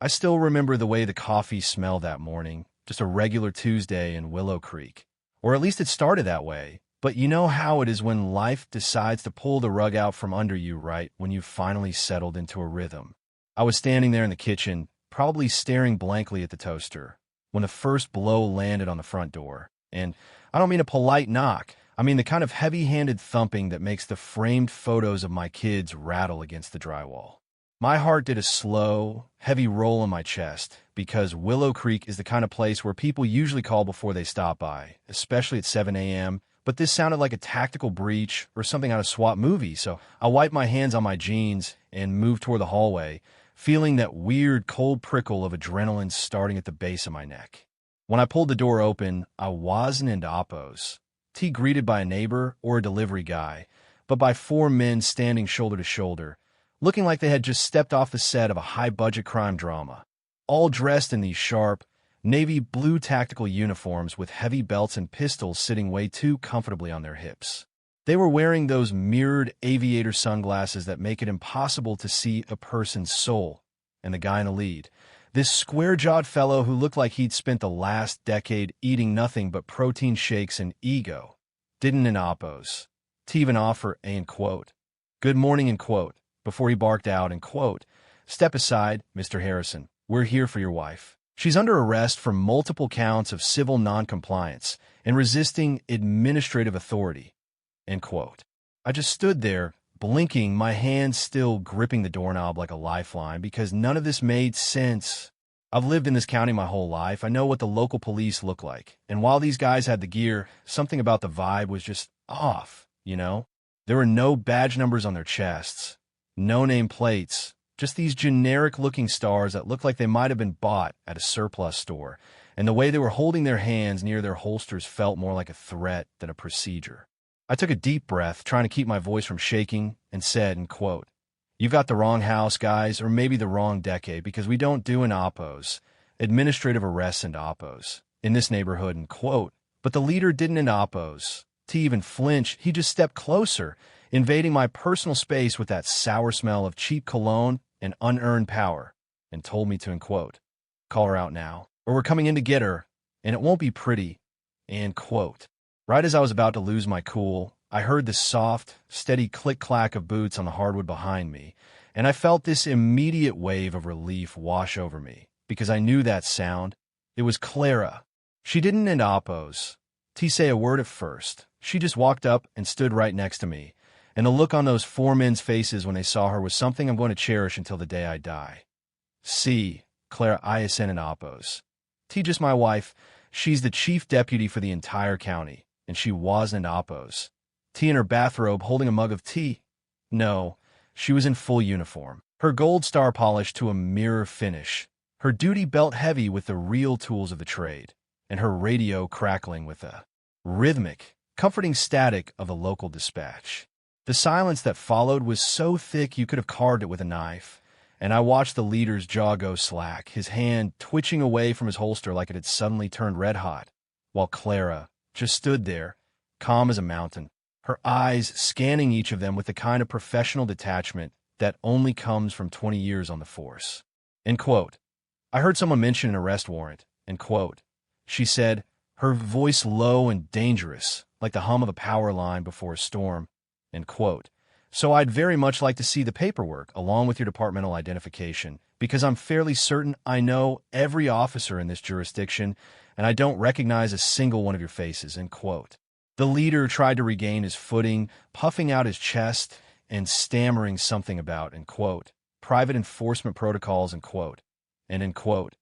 I still remember the way the coffee smelled that morning, just a regular Tuesday in Willow Creek. Or at least it started that way. But you know how it is when life decides to pull the rug out from under you right when you've finally settled into a rhythm. I was standing there in the kitchen, probably staring blankly at the toaster, when the first blow landed on the front door. And I don't mean a polite knock. I mean the kind of heavy-handed thumping that makes the framed photos of my kids rattle against the drywall. My heart did a slow, heavy roll in my chest, because Willow Creek is the kind of place where people usually call before they stop by, especially at 7 a.m., but this sounded like a tactical breach or something out of SWAT movie, so I wiped my hands on my jeans and moved toward the hallway, feeling that weird cold prickle of adrenaline starting at the base of my neck. When I pulled the door open, I wasn't into oppos. T greeted by a neighbor or a delivery guy, but by four men standing shoulder to shoulder, looking like they had just stepped off the set of a high-budget crime drama, all dressed in these sharp, navy blue tactical uniforms with heavy belts and pistols sitting way too comfortably on their hips. They were wearing those mirrored aviator sunglasses that make it impossible to see a person's soul. And the guy in the lead, this square-jawed fellow who looked like he'd spent the last decade eating nothing but protein shakes and ego, didn't in oppos. To even offer a, quote, "Good morning," quote, before he barked out, quote, "Step aside, Mr. Harrison. We're here for your wife. She's under arrest for multiple counts of civil noncompliance and resisting administrative authority," end quote. I just stood there, blinking, my hands still gripping the doorknob like a lifeline, because none of this made sense. I've lived in this county my whole life. I know what the local police look like. And while these guys had the gear, something about the vibe was just off, you know? There were no badge numbers on their chests, no name plates, just these generic-looking stars that looked like they might have been bought at a surplus store, and the way they were holding their hands near their holsters felt more like a threat than a procedure. I took a deep breath, trying to keep my voice from shaking, and said, quote, "You've got the wrong house, guys, or maybe the wrong decade, because we don't do an oppos, administrative arrests and oppos, in this neighborhood," quote. But the leader didn't in oppos. To even flinch, he just stepped closer, invading my personal space with that sour smell of cheap cologne and unearned power, and told me to, quote, "Call her out now, or we're coming in to get her, and it won't be pretty," end quote. Right as I was about to lose my cool, I heard the soft, steady click-clack of boots on the hardwood behind me, and I felt this immediate wave of relief wash over me, because I knew that sound. It was Clara. She didn't end oppos. T say a word at first. She just walked up and stood right next to me, and the look on those four men's faces when they saw her was something I'm going to cherish until the day I die. C. Clara ISN and oppos. T just my wife. She's the chief deputy for the entire county, and she wasn't oppos. T in her bathrobe holding a mug of tea. No, she was in full uniform, her gold star polished to a mirror finish, her duty belt heavy with the real tools of the trade, and her radio crackling with a rhythmic, comforting static of the local dispatch. The silence that followed was so thick you could have carved it with a knife, and I watched the leader's jaw go slack, his hand twitching away from his holster like it had suddenly turned red hot, while Clara just stood there, calm as a mountain, her eyes scanning each of them with the kind of professional detachment that only comes from 20 years on the force. End quote. I heard someone mention an arrest warrant, end quote. She said, her voice low and dangerous, like the hum of a power line before a storm, end quote. So I'd very much like to see the paperwork along with your departmental identification, because I'm fairly certain I know every officer in this jurisdiction, and I don't recognize a single one of your faces, end quote. The leader tried to regain his footing, puffing out his chest and stammering something about, end quote, private enforcement protocols, end quote, and end quote.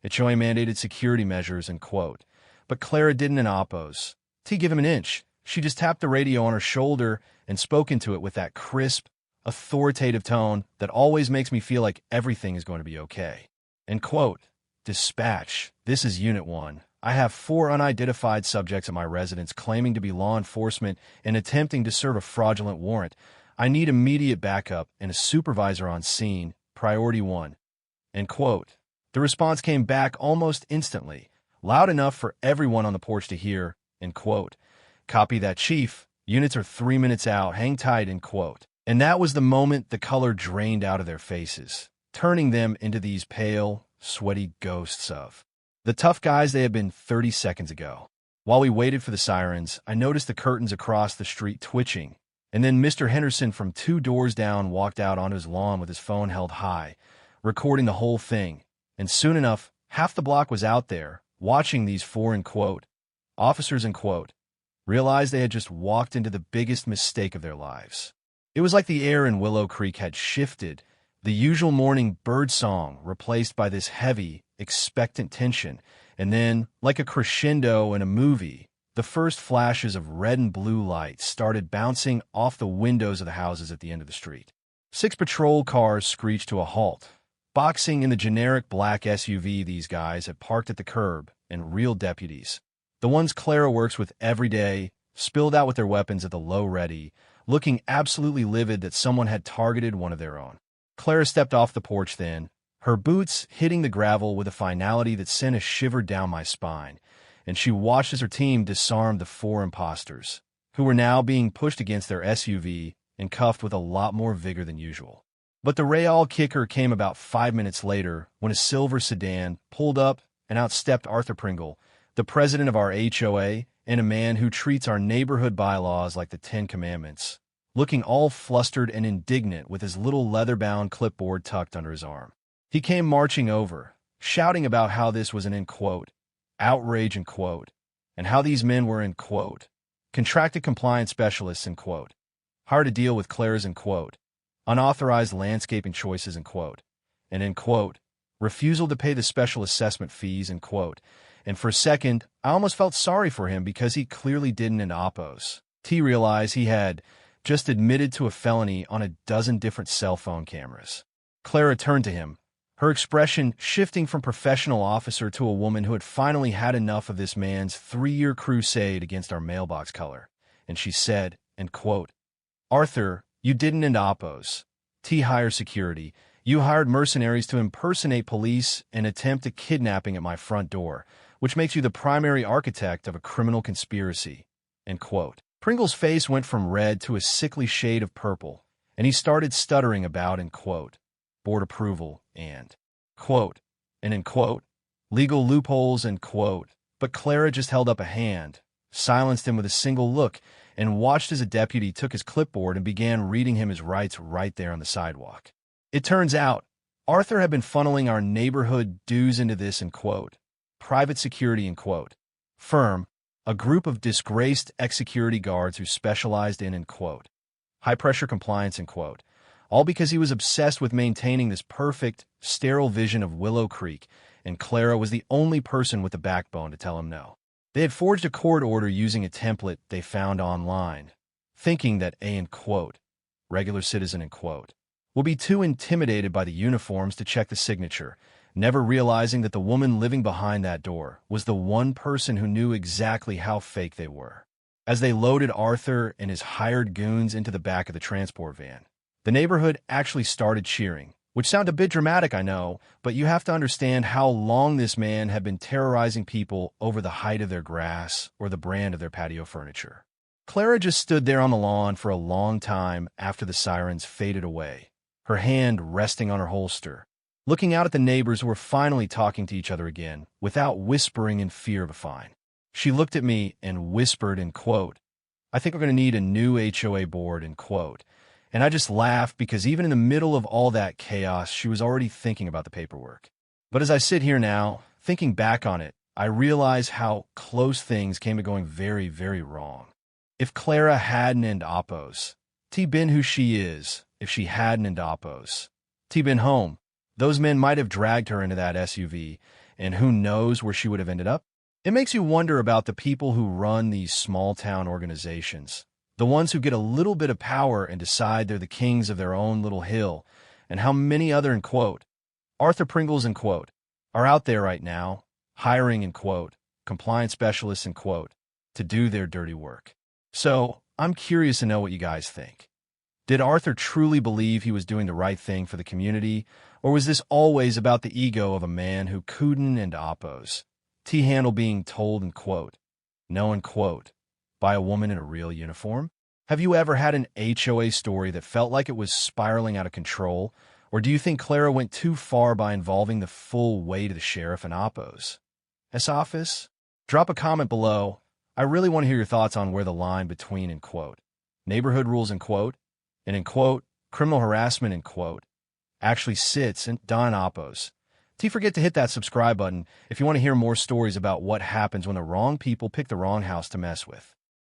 HOA mandated security measures, end quote. But Clara didn't in oppos. T give him an inch. She just tapped the radio on her shoulder and spoke into it with that crisp, authoritative tone that always makes me feel like everything is going to be okay. End quote. Dispatch. This is Unit 1. I have 4 unidentified subjects at my residence claiming to be law enforcement and attempting to serve a fraudulent warrant. I need immediate backup and a supervisor on scene. Priority 1. End quote. The response came back almost instantly, loud enough for everyone on the porch to hear, end quote. Copy that, Chief. Units are 3 minutes out. Hang tight, end quote. And that was the moment the color drained out of their faces. turning them into these pale, sweaty ghosts of the tough guys they had been 30 seconds ago. While we waited for the sirens, I noticed the curtains across the street twitching, and then Mr. Henderson from 2 doors down walked out onto his lawn with his phone held high, recording the whole thing. And soon enough, half the block was out there, watching these 4 officers realized they had just walked into the biggest mistake of their lives. It was like the air in Willow Creek had shifted, the usual morning bird song replaced by this heavy, expectant tension, and then, like a crescendo in a movie, the first flashes of red and blue lights started bouncing off the windows of the houses at the end of the street. 6 patrol cars screeched to a halt, boxing in the generic black SUV these guys had parked at the curb, and real deputies. The ones Clara works with every day, spilled out with their weapons at the low ready, looking absolutely livid that someone had targeted one of their own. Clara stepped off the porch then, her boots hitting the gravel with a finality that sent a shiver down my spine, and she watched as her team disarmed the 4 imposters, who were now being pushed against their SUV and cuffed with a lot more vigor than usual. But the real kicker came about 5 minutes later when a silver sedan pulled up and outstepped Arthur Pringle, the president of our HOA, and a man who treats our neighborhood bylaws like the 10 Commandments, looking all flustered and indignant with his little leather-bound clipboard tucked under his arm. He came marching over, shouting about how this was an outrage and how these men were contracted compliance specialists hired to deal with Clara's unauthorized landscaping choices and refusal to pay the special assessment fees and for a second, I almost felt sorry for him because he clearly didn't oppose. T realized he had just admitted to a felony on a dozen different cell phone cameras. Clara turned to him, her expression shifting from professional officer to a woman who had finally had enough of this man's 3-year crusade against our mailbox color, and she said, Arthur, you didn't oppose. T hired security. You hired mercenaries to impersonate police and attempt a kidnapping at my front door, which makes you the primary architect of a criminal conspiracy. Pringle's face went from red to a sickly shade of purple, and he started stuttering about board approval and legal loopholes but Clara just held up a hand, silenced him with a single look, and watched as a deputy took his clipboard and began reading him his rights right there on the sidewalk. It turns out, Arthur had been funneling our neighborhood dues into this private security firm, a group of disgraced ex-security guards who specialized in high-pressure compliance all because he was obsessed with maintaining this perfect, sterile vision of Willow Creek, and Clara was the only person with the backbone to tell him no. They had forged a court order using a template they found online, thinking that a regular citizen will be too intimidated by the uniforms to check the signature, never realizing that the woman living behind that door was the one person who knew exactly how fake they were. As they loaded Arthur and his hired goons into the back of the transport van, the neighborhood actually started cheering, which sounded a bit dramatic, I know, but you have to understand how long this man had been terrorizing people over the height of their grass or the brand of their patio furniture. Clara just stood there on the lawn for a long time after the sirens faded away, her hand resting on her holster, looking out at the neighbors who were finally talking to each other again, without whispering in fear of a fine. She looked at me and whispered I think we're going to need a new HOA board, and I just laughed because even in the middle of all that chaos, she was already thinking about the paperwork. But as I sit here now, thinking back on it, I realize how close things came to going very, very wrong. If Clara hadn't oppose, T been who she is, if she hadn't oppose, T been home, those men might have dragged her into that SUV, and who knows where she would have ended up? It makes you wonder about the people who run these small-town organizations, the ones who get a little bit of power and decide they're the kings of their own little hill, and how many other, Arthur Pringles, are out there right now, hiring, compliance specialists, to do their dirty work. So, I'm curious to know what you guys think. Did Arthur truly believe he was doing the right thing for the community, or was this always about the ego of a man who couldn't oppose? T-handle being told, no, by a woman in a real uniform? Have you ever had an HOA story that felt like it was spiraling out of control, Or do you think Clara went too far by involving the full weight of the sheriff and oppos? S office? Drop a comment below. I really want to hear your thoughts on where the line between, in quote, neighborhood rules, in quote, and in quote, criminal harassment, in quote, actually sits in Don Oppos. Don't forget to hit that subscribe button if you want to hear more stories about what happens when the wrong people pick the wrong house to mess with.